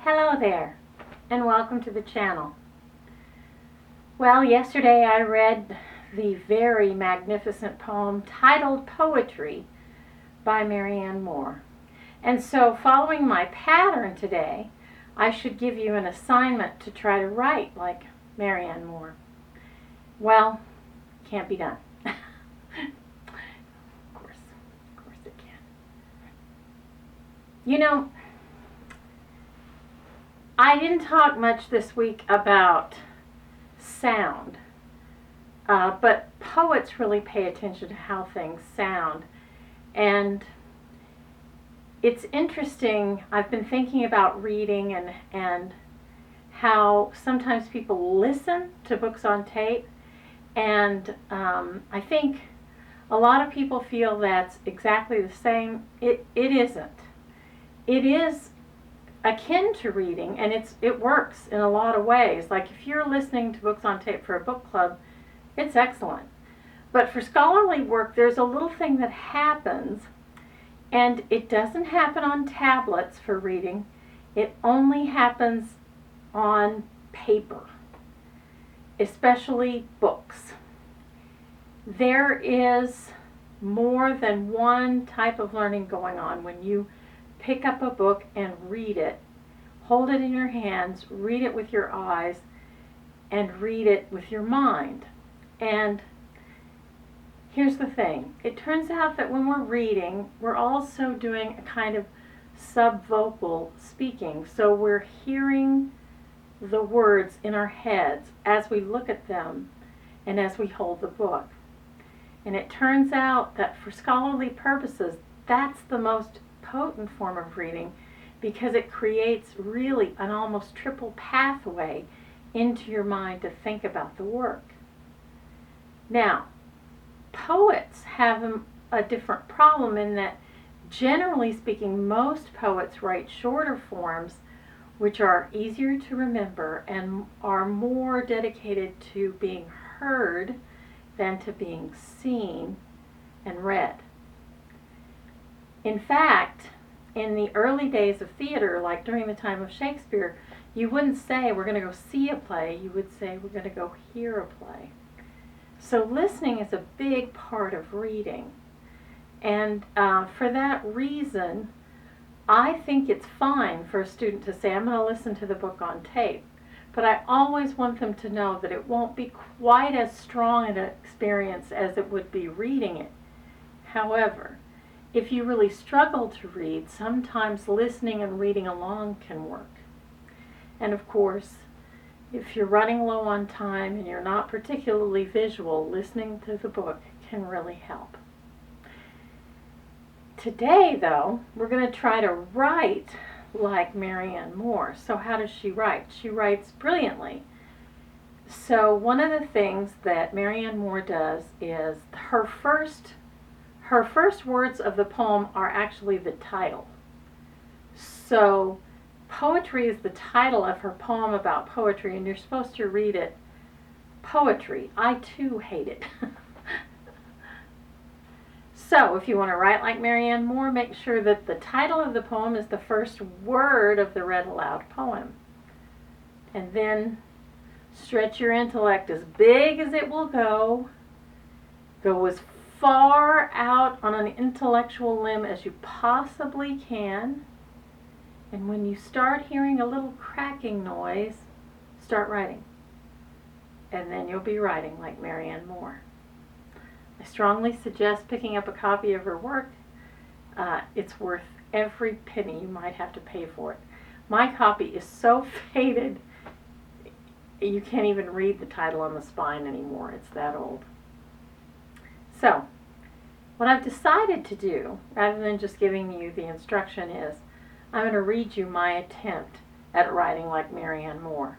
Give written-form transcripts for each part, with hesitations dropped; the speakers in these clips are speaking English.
Hello there, and welcome to the channel. Well, yesterday I read the very magnificent poem titled Poetry by Marianne Moore. And so, following my pattern today, I should give you an assignment to try to write like Marianne Moore. Well, can't be done. Of course it can. You know, I didn't talk much this week about sound, but poets really pay attention to how things sound. And it's interesting, I've been thinking about reading and how sometimes people listen to books on tape, and I think a lot of people feel that's exactly the same. It isn't. It is akin to reading, and it works in a lot of ways. Like if you're listening to books on tape for a book club, it's excellent. But for scholarly work, there's a little thing that happens, and it doesn't happen on tablets for reading. It only happens on paper, especially books. There is more than one type of learning going on when you pick up a book and read it. Hold it in your hands, read it with your eyes, and read it with your mind. And here's the thing. It turns out that when we're reading, we're also doing a kind of subvocal speaking. So we're hearing the words in our heads as we look at them and as we hold the book. And it turns out that for scholarly purposes, that's the most potent form of reading, because it creates really an almost triple pathway into your mind to think about the work. Now, poets have a different problem in that, generally speaking, most poets write shorter forms which are easier to remember and are more dedicated to being heard than to being seen and read. In fact, in the early days of theater, like during the time of Shakespeare, you wouldn't say we're going to go see a play, you would say we're going to go hear a play. So listening is a big part of reading. And for that reason, I think it's fine for a student to say, I'm going to listen to the book on tape. But I always want them to know that it won't be quite as strong an experience as it would be reading it. However, if you really struggle to read, sometimes listening and reading along can work. And of course, if you're running low on time and you're not particularly visual, listening to the book can really help. Today, though, we're going to try to write like Marianne Moore. So how does she write? She writes brilliantly. So one of the things that Marianne Moore does is her first words of the poem are actually the title. So poetry is the title of her poem about poetry, and you're supposed to read it poetry. I too hate it. So if you want to write like Marianne Moore, make sure that the title of the poem is the first word of the read aloud poem. And then stretch your intellect as big as it will go. Go as far out on an intellectual limb as you possibly can. And when you start hearing a little cracking noise, start writing. And then you'll be writing like Marianne Moore. I strongly suggest picking up a copy of her work. It's worth every penny you might have to pay for it. My copy is so faded, you can't even read the title on the spine anymore. It's that old. So, what I've decided to do, rather than just giving you the instruction, is I'm going to read you my attempt at writing like Marianne Moore.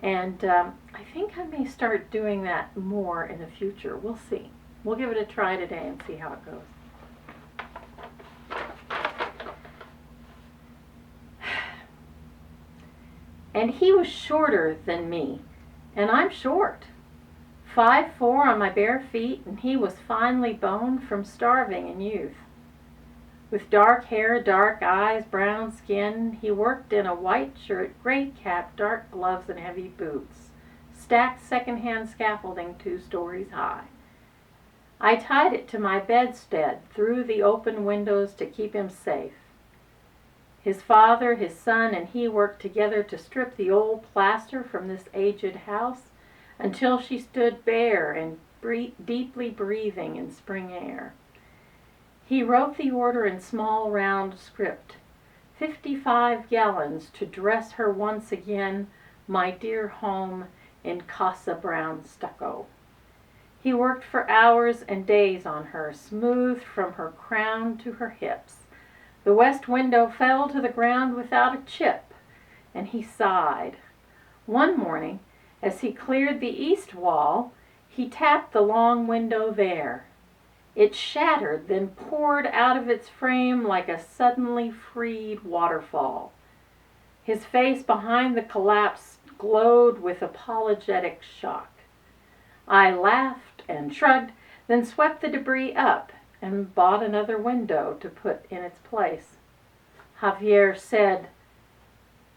And I think I may start doing that more in the future. We'll see. We'll give it a try today and see how it goes. And he was shorter than me, and I'm short. 5'4" on my bare feet, and he was finely boned from starving in youth. With dark hair, dark eyes, brown skin, he worked in a white shirt, gray cap, dark gloves, and heavy boots. Stacked second-hand scaffolding 2 stories high. I tied it to my bedstead through the open windows to keep him safe. His father, his son, and he worked together to strip the old plaster from this aged house until she stood bare and deeply breathing in spring air. He wrote the order in small round script, 55 gallons to dress her once again, my dear home in Casa Brown stucco. He worked for hours and days on her, smoothed from her crown to her hips. The west window fell to the ground without a chip, and he sighed. One morning, as he cleared the east wall, he tapped the long window there. It shattered, then poured out of its frame like a suddenly freed waterfall. His face behind the collapse glowed with apologetic shock. I laughed and shrugged, then swept the debris up and bought another window to put in its place. Javier said,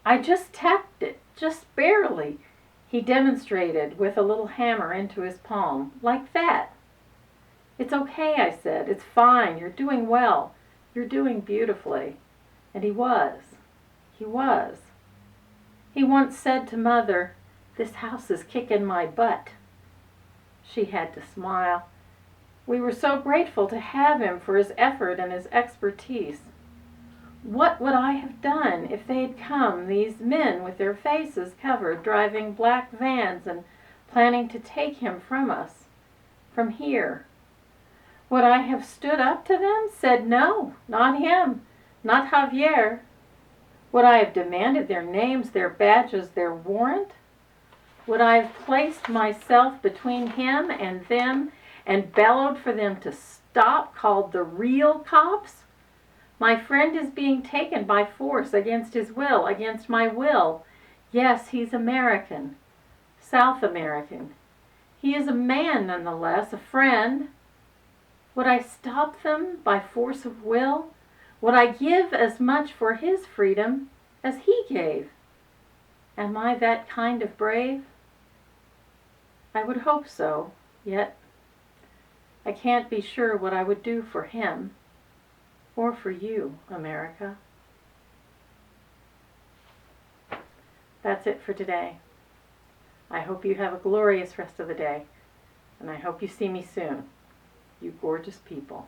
"I just tapped it, just barely." He demonstrated with a little hammer into his palm, like that. "It's okay," I said. "It's fine. You're doing well. You're doing beautifully." And he was. He was. He once said to Mother, "This house is kicking my butt." She had to smile. We were so grateful to have him for his effort and his expertise. What would I have done if they had come, these men with their faces covered, driving black vans and planning to take him from us, from here? Would I have stood up to them, said no, not him, not Javier? Would I have demanded their names, their badges, their warrant? Would I have placed myself between him and them and bellowed for them to stop, called the real cops? My friend is being taken by force against his will, against my will. Yes, he's American, South American. He is a man nonetheless, a friend. Would I stop them by force of will? Would I give as much for his freedom as he gave? Am I that kind of brave? I would hope so, yet I can't be sure what I would do for him or for you, America. That's it for today. I hope you have a glorious rest of the day, and I hope you see me soon, you gorgeous people.